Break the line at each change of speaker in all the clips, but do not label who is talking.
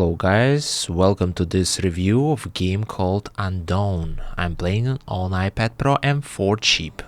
Hello guys, welcome to this review of a game called Undawn. I'm playing on iPad Pro and for cheap.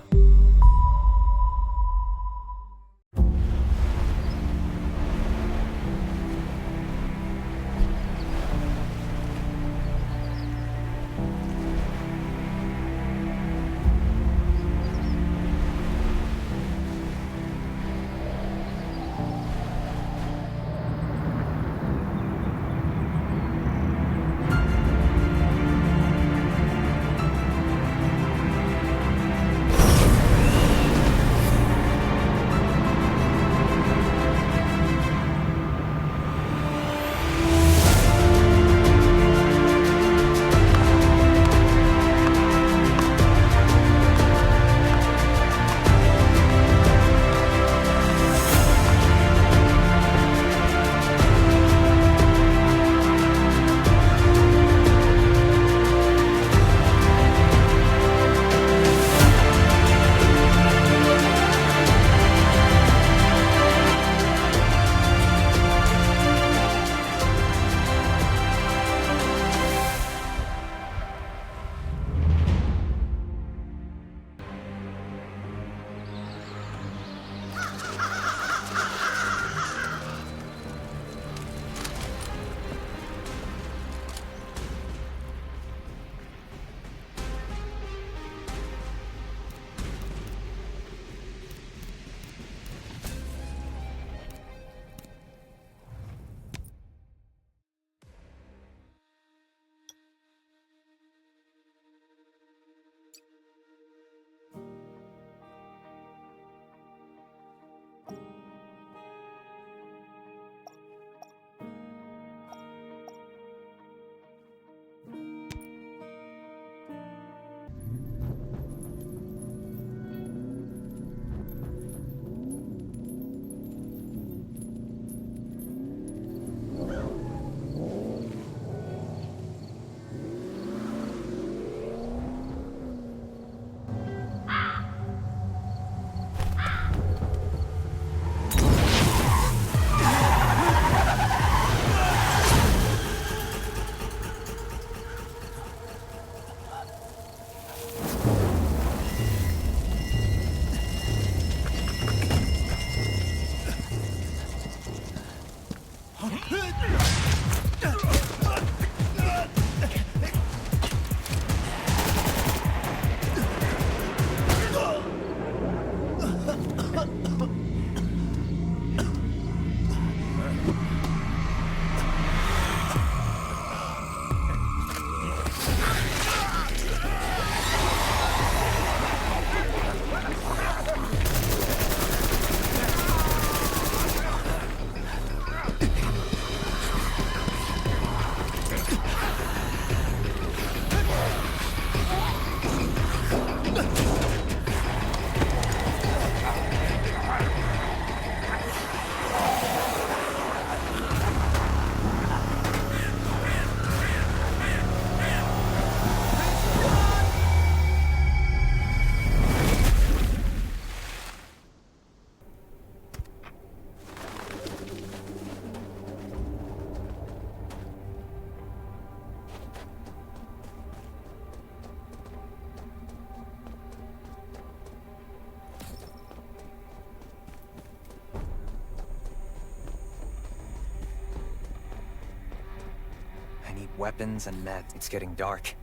I need weapons and meds. It's getting dark.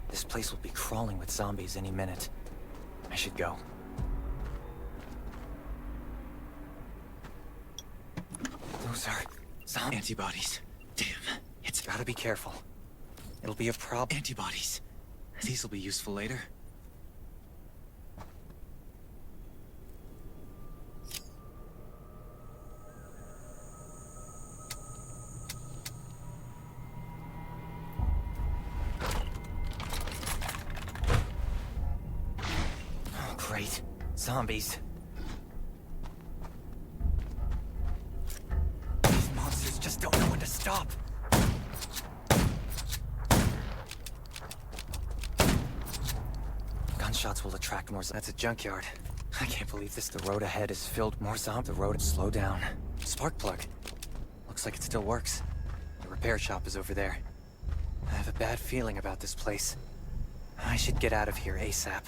This place will be crawling with zombies any minute. I should go. Those are zombie antibodies. Damn, it's gotta be careful. It'll be a problem.
Antibodies. These will be useful later.
Oh, great. Zombies. These monsters just don't know when to stop. Gunshots will attract more. That's a junkyard. I can't believe this. The road ahead is filled more zombies. The road. Slow down. Spark plug. Looks like it still works. repair shop is over there. I have a bad feeling about this place. I should get out of here ASAP.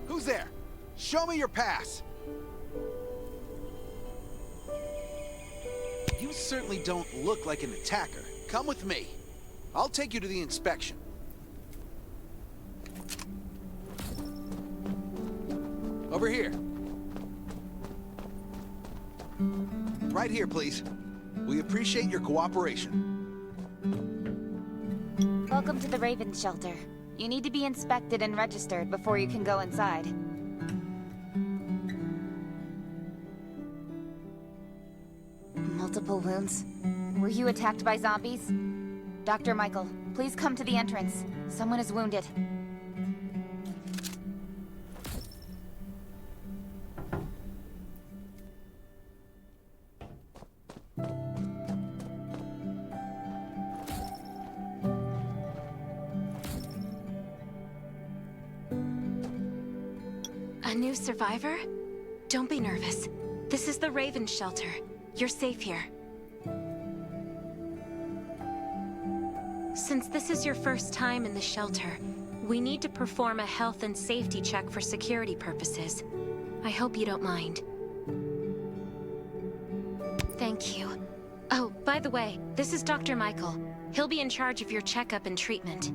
Who's there? Show me your pass! You certainly don't look like an attacker. Come with me. I'll take you to the inspection. Over here. Right here, please. We appreciate your cooperation.
Welcome to the Raven Shelter. You need to be inspected and registered before you can go inside. Multiple wounds. Were you attacked by zombies? Dr. Michael, please come to the entrance. Someone is wounded.
A new survivor? Don't be nervous. This is the Raven Shelter. You're safe here. Since this is your first time in the shelter, we need to perform a health and safety check for security purposes. I hope you don't mind. Thank you. Oh, by the way, this is Dr. Michael. He'll be in charge of your checkup and treatment.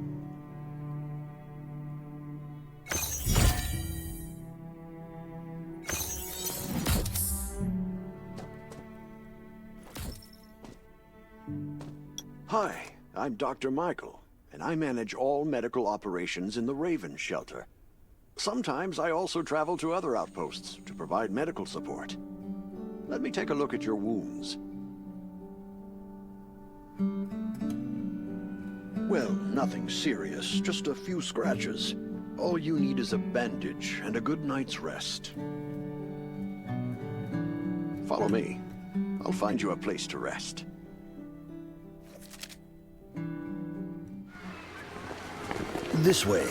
Hi, I'm Dr. Michael, and I manage all medical operations in the Raven Shelter. Sometimes I also travel to other outposts to provide medical support. Let me take a look at your wounds. Well, nothing serious, just a few scratches. All you need is a bandage and a good night's rest. Follow me. I'll find you a place to rest. This way.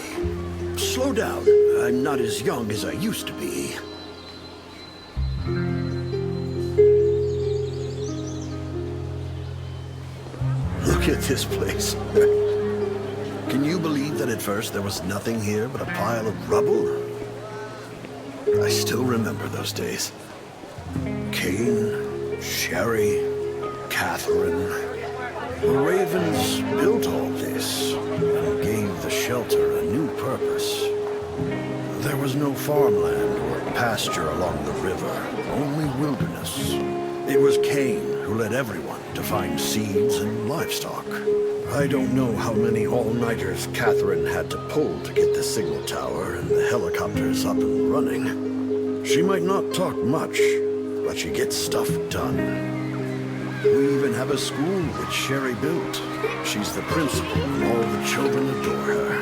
Slow down. I'm not as young as I used to be. Look at this place. Can you believe that at first there was nothing here but a pile of rubble? I still remember those days. Kane, Sherry, Catherine. The Ravens built all this and gave the shelter a new purpose. There was no farmland or pasture along the river, only wilderness. It was Kane who led everyone to find seeds and livestock. I don't know how many all-nighters Catherine had to pull to get the signal tower and the helicopters up and running. She might not talk much, but she gets stuff done. We even have a school which Sherry built. She's the principal, and all the children adore her.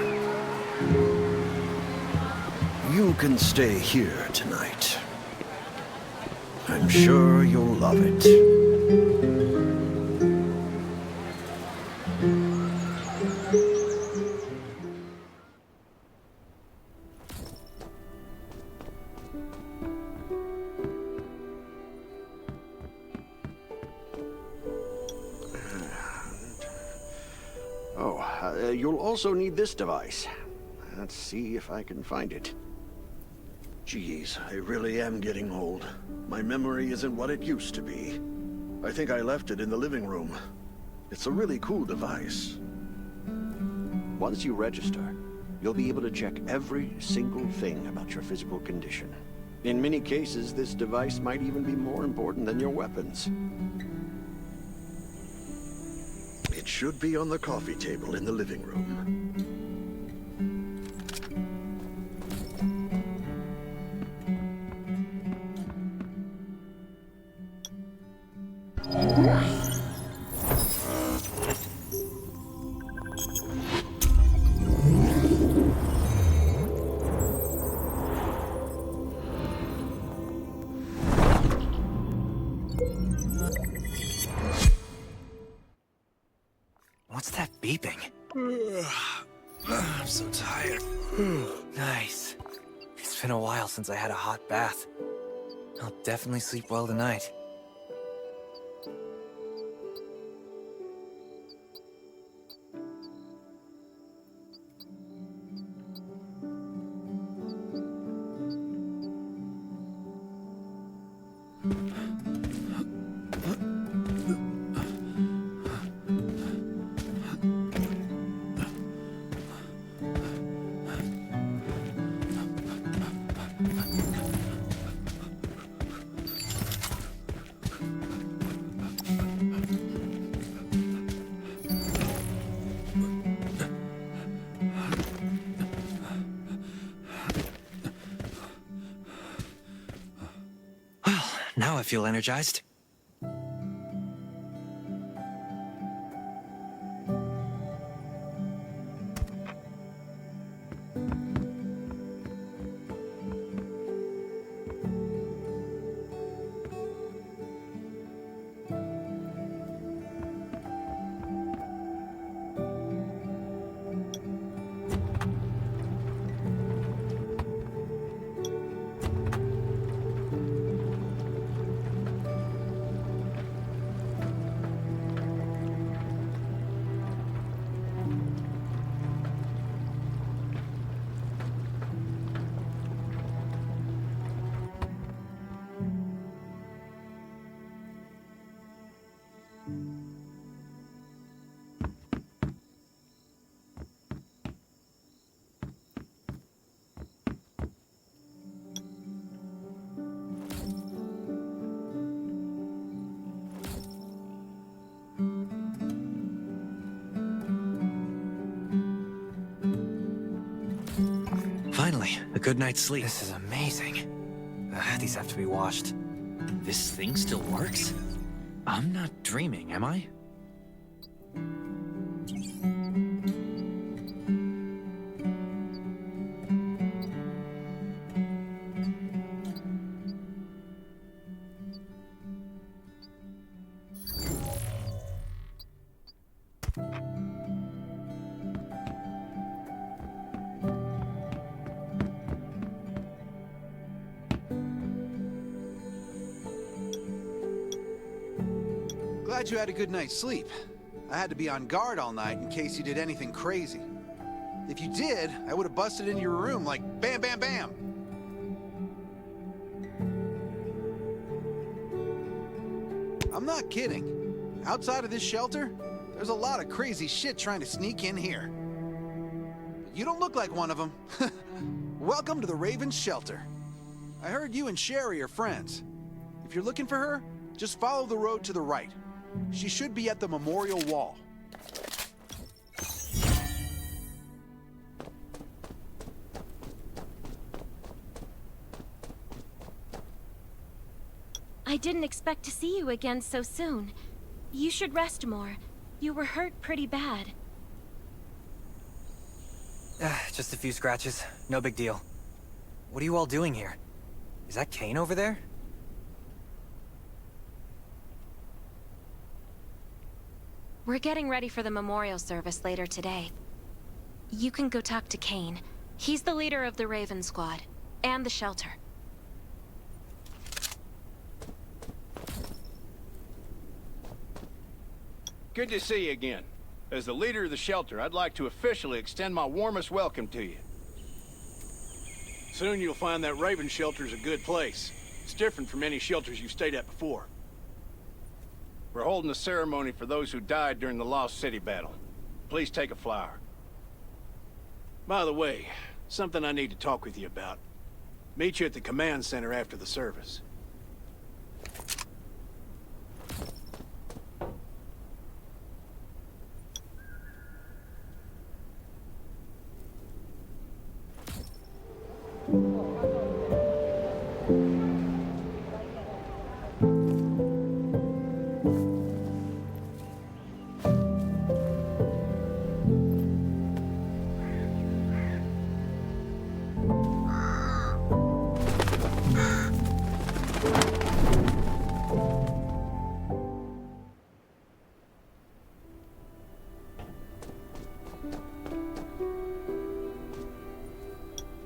You can stay here tonight. I'm sure you'll love it. You'll also need this device. Let's see if I can find it. Geez, I really am getting old. My memory isn't what it used to be. I think I left it in the living room. It's a really cool device. Once you register, you'll be able to check every single thing about your physical condition. In many cases, this device might even be more important than your weapons. It should be on the coffee table in the living room.
What's that beeping? I'm so tired. Nice. It's been a while since I had a hot bath. I'll definitely sleep well tonight. Now I feel energized. Finally, a good night's sleep. This is amazing. These have to be washed.
This thing still works? I'm not dreaming, am I?
Glad you had a good night's sleep. I had to be on guard all night in case you did anything crazy. If you did, I would have busted into your room like bam, bam, bam. I'm not kidding. Outside of this shelter, there's a lot of crazy shit trying to sneak in here. You don't look like one of them. Welcome to the Raven's shelter. I heard you and Sherry are friends. If you're looking for her, just follow the road to the right. She should be at the memorial wall.
I didn't expect to see you again so soon. You should rest more. You were hurt pretty bad.
Just a few scratches. No big deal. What are you all doing here? Is that Kane over there?
We're getting ready for the memorial service later today. You can go talk to Kane. He's the leader of the Raven Squad, and the shelter.
Good to see you again. As the leader of the shelter, I'd like to officially extend my warmest welcome to you. Soon you'll find that Raven shelter's a good place. It's different from any shelters you've stayed at before. We're holding a ceremony for those who died during the Lost City battle. Please take a flower. By the way, something I need to talk with you about. Meet you at the command center after the service.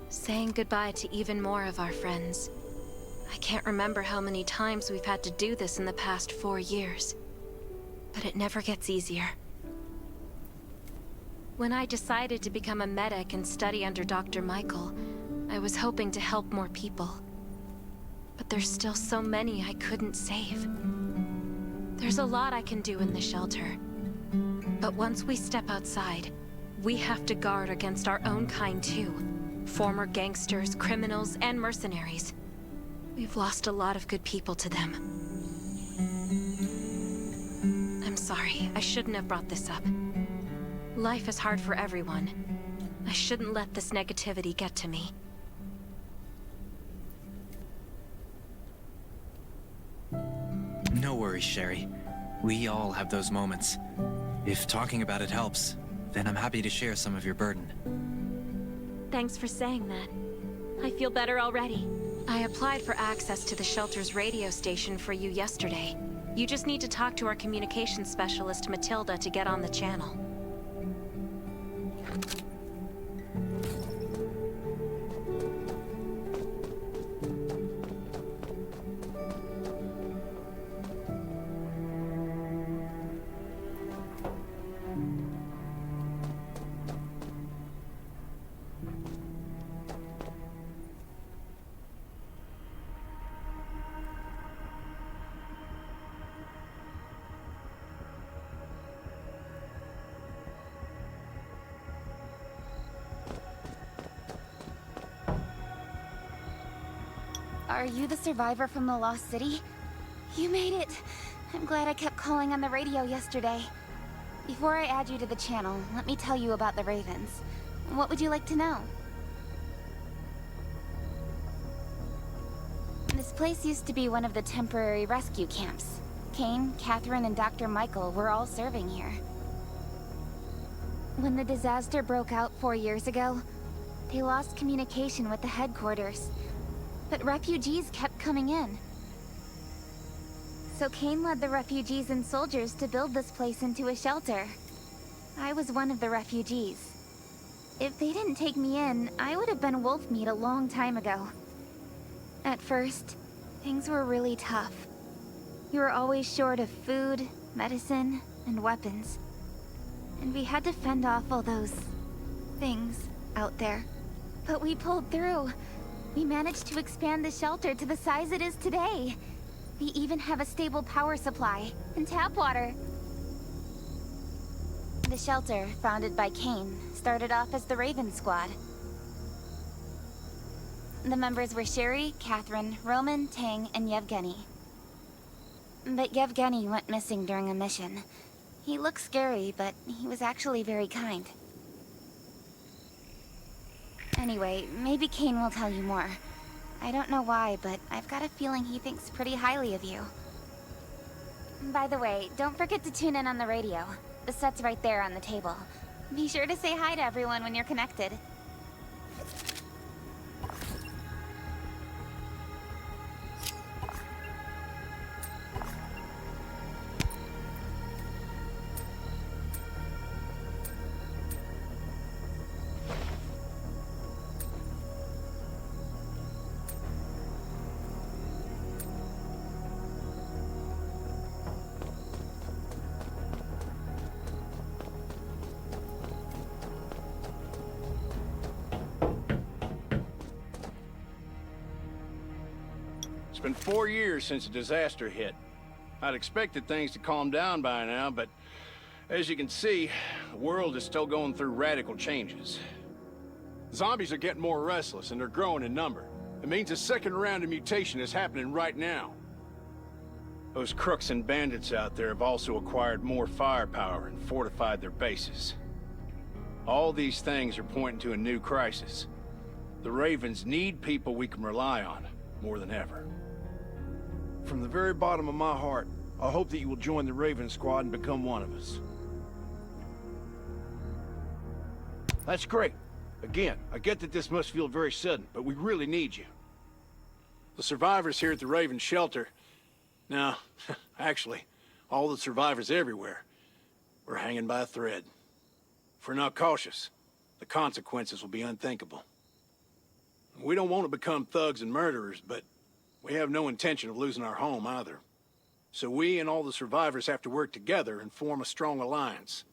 Saying goodbye to even more of our friends. I can't remember how many times we've had to do this in the past 4 years. But it never gets easier. When I decided to become a medic and study under Dr. Michael, I was hoping to help more people. But there's still so many I couldn't save. There's a lot I can do in the shelter. But once we step outside, we have to guard against our own kind too. Former gangsters, criminals, and mercenaries. We've lost a lot of good people to them. I'm sorry, I shouldn't have brought this up. Life is hard for everyone. I shouldn't let this negativity get to me.
No worries, Sherry. We all have those moments. If talking about it helps, then I'm happy to share some of your burden.
Thanks for saying that. I feel better already. I applied for access to the shelter's radio station for you yesterday. You just need to talk to our communications specialist, Matilda, to get on the channel.
Are you the survivor from the Lost City? You made it! I'm glad I kept calling on the radio yesterday. Before I add you to the channel, let me tell you about the Ravens. What would you like to know? This place used to be one of the temporary rescue camps. Kane, Catherine, and Dr. Michael were all serving here. When the disaster broke out 4 years ago, they lost communication with the headquarters. But refugees kept coming in. So Kane led the refugees and soldiers to build this place into a shelter. I was one of the refugees. If they didn't take me in, I would have been wolf meat a long time ago. At first, things were really tough. We were always short of food, medicine, and weapons. And we had to fend off all those things out there. But we pulled through. We managed to expand the shelter to the size it is today. We even have a stable power supply and tap water. The shelter, founded by Kane, started off as the Raven Squad. The members were Sherry, Catherine, Roman, Tang, and Yevgeny. But Yevgeny went missing during a mission. He looked scary, but he was actually very kind. Anyway, maybe Kane will tell you more. I don't know why, but I've got a feeling he thinks pretty highly of you. By the way, don't forget to tune in on the radio. The set's right there on the table. Be sure to say hi to everyone when you're connected.
It's been 4 years since the disaster hit. I'd expected things to calm down by now, but as you can see, the world is still going through radical changes. Zombies are getting more restless and they're growing in number. It means a second round of mutation is happening right now. Those crooks and bandits out there have also acquired more firepower and fortified their bases. All these things are pointing to a new crisis. The Ravens need people we can rely on, more than ever.
From the very bottom of my heart, I hope that you will join the Raven Squad and become one of us. That's great. Again, I get that this must feel very sudden, but we really need you.
The survivors here at the Raven shelter... No, actually, all the survivors everywhere. We're hanging by a thread. If we're not cautious, the consequences will be unthinkable. We don't want to become thugs and murderers, but we have no intention of losing our home either. So we and all the survivors have to work together and form a strong alliance.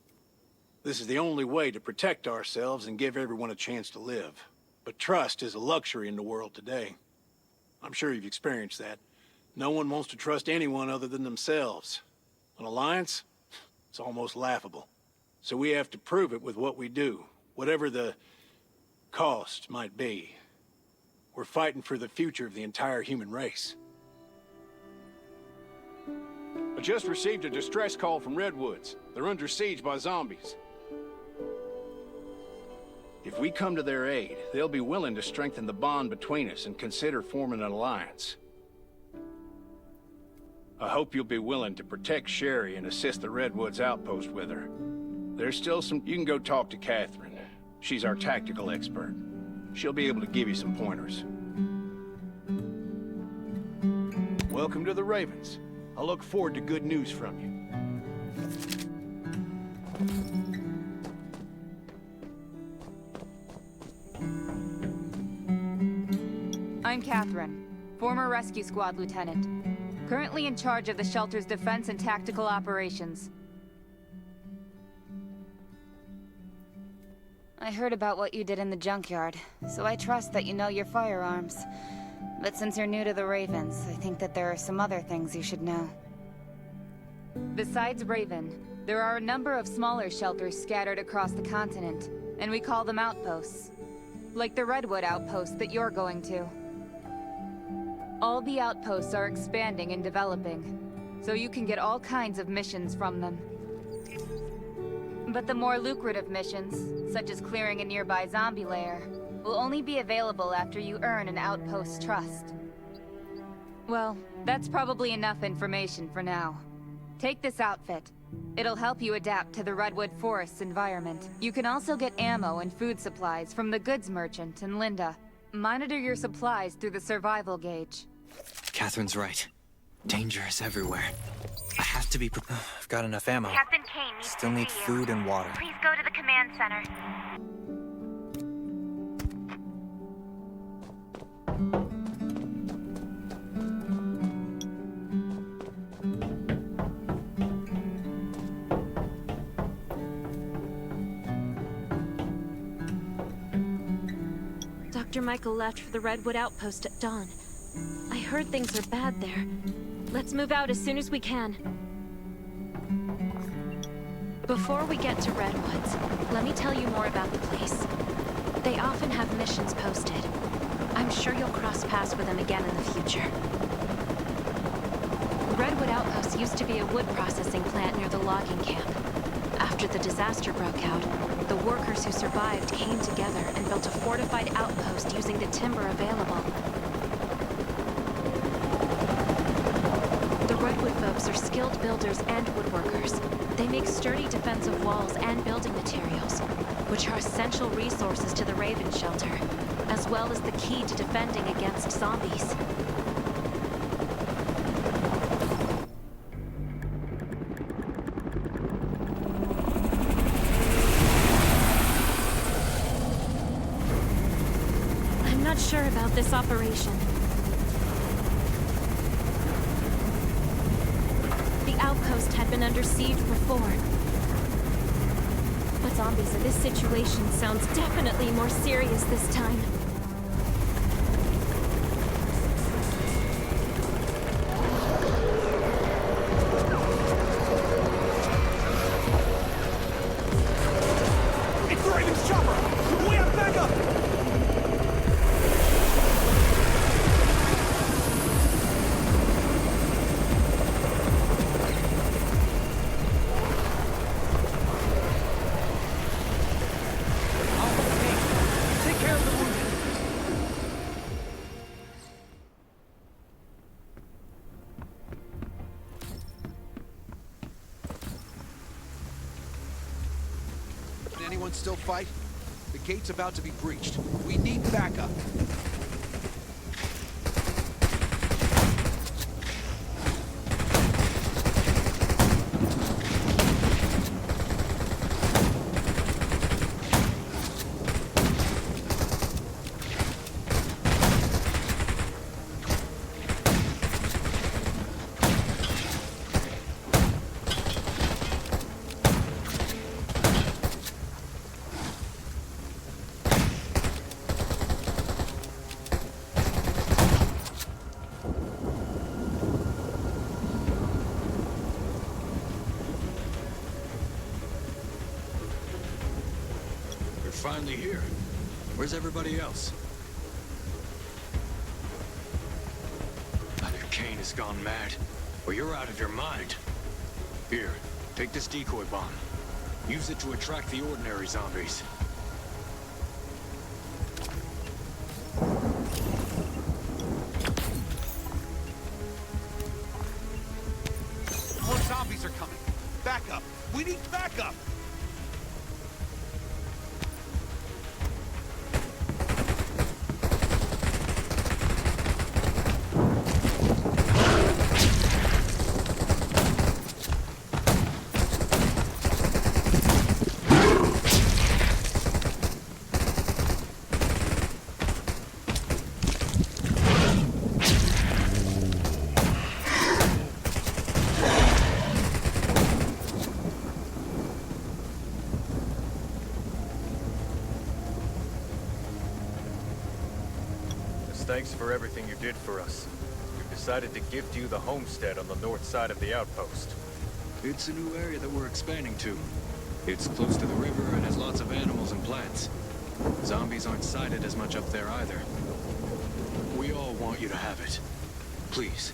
This is the only way to protect ourselves and give everyone a chance to live. But trust is a luxury in the world today. I'm sure you've experienced that. No one wants to trust anyone other than themselves. An alliance? It's almost laughable. So we have to prove it with what we do, whatever the cost might be. We're fighting for the future of the entire human race. I just received a distress call from Redwoods. They're under siege by zombies. If we come to their aid, they'll be willing to strengthen the bond between us and consider forming an alliance. I hope you'll be willing to protect Sherry and assist the Redwoods outpost with her. There's still some... You can go talk to Catherine. She's our tactical expert. She'll be able to give you some pointers.
Welcome to the Ravens. I look forward to good news from you.
I'm Catherine, former rescue squad lieutenant. Currently in charge of the shelter's defense and tactical operations. I heard about what you did in the junkyard, so I trust that you know your firearms. But since you're new to the Ravens, I think that there are some other things you should know. Besides Raven, there are a number of smaller shelters scattered across the continent, and we call them outposts. Like the Redwood outpost that you're going to. All the outposts are expanding and developing, so you can get all kinds of missions from them. But the more lucrative missions, such as clearing a nearby zombie lair, will only be available after you earn an outpost's trust. Well, that's probably enough information for now. Take this outfit. It'll help you adapt to the Redwood Forest's environment. You can also get ammo and food supplies from the goods merchant and Linda. Monitor your supplies through the survival gauge.
Catherine's right. Danger is everywhere. I have to be prepared.
I've got enough ammo.
Captain Kane needs
Still
to
need
see you.
food and water.
Please go to the command center.
Dr. Michael left for the Redwood outpost at dawn. I heard things are bad there. Let's move out as soon as we can. Before we get to Redwoods, let me tell you more about the place. They often have missions posted. I'm sure you'll cross paths with them again in the future. Redwood Outpost used to be a wood processing plant near the logging camp. After the disaster broke out, the workers who survived came together and built a fortified outpost using the timber available. The Redwood folks are skilled builders and woodworkers. They make sturdy defensive walls and building materials, which are essential resources to the Raven shelter, as well as the key to defending against zombies. I'm not sure about this operation. The outpost had been under siege before. But zombies in this situation sounds definitely more serious this time.
It's Raven's chopper! We have backup!
can still fight? The gate's about to be breached. We need backup.
Finally here. Where's everybody else? Either Kane has gone mad, or you're out of your mind. Here, take this decoy bomb. Use it to attract the ordinary zombies.
More zombies are coming. Backup. We need backup.
Thanks for everything you did for us. We've decided to gift you the homestead on the north side of the outpost.
It's a new area that we're expanding to. It's close to the river and has lots of animals and plants. Zombies aren't sighted as much up there either. We all want you to have it. Please.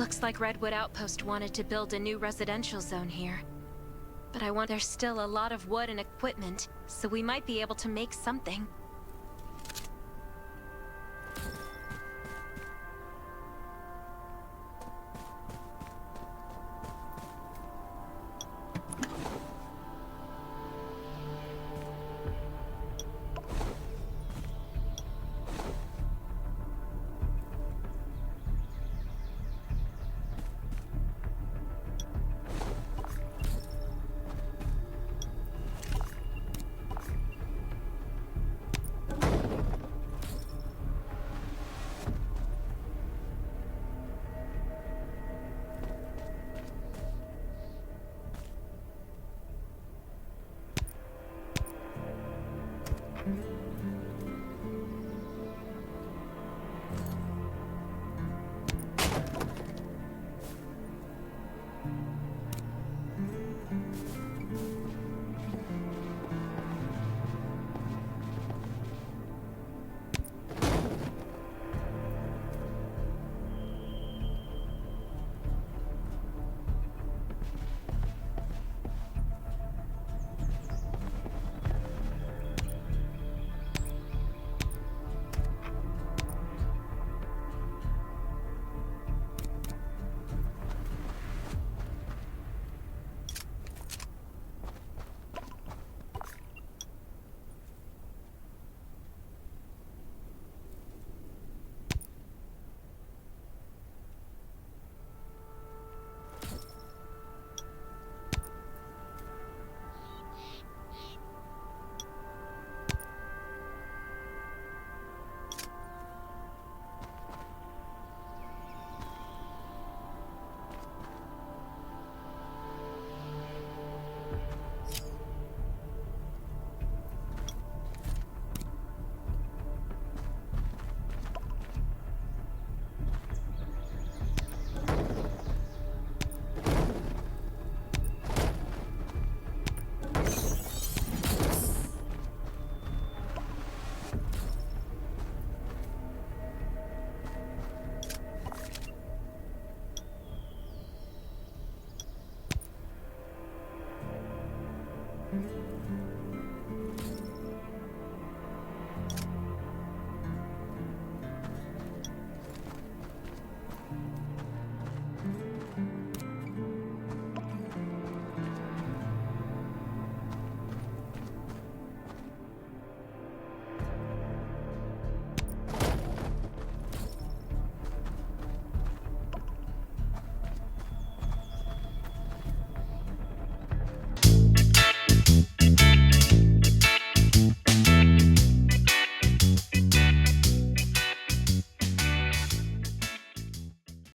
Looks like Redwood Outpost wanted to build a new residential zone here. But there's still a lot of wood and equipment, so we might be able to make something.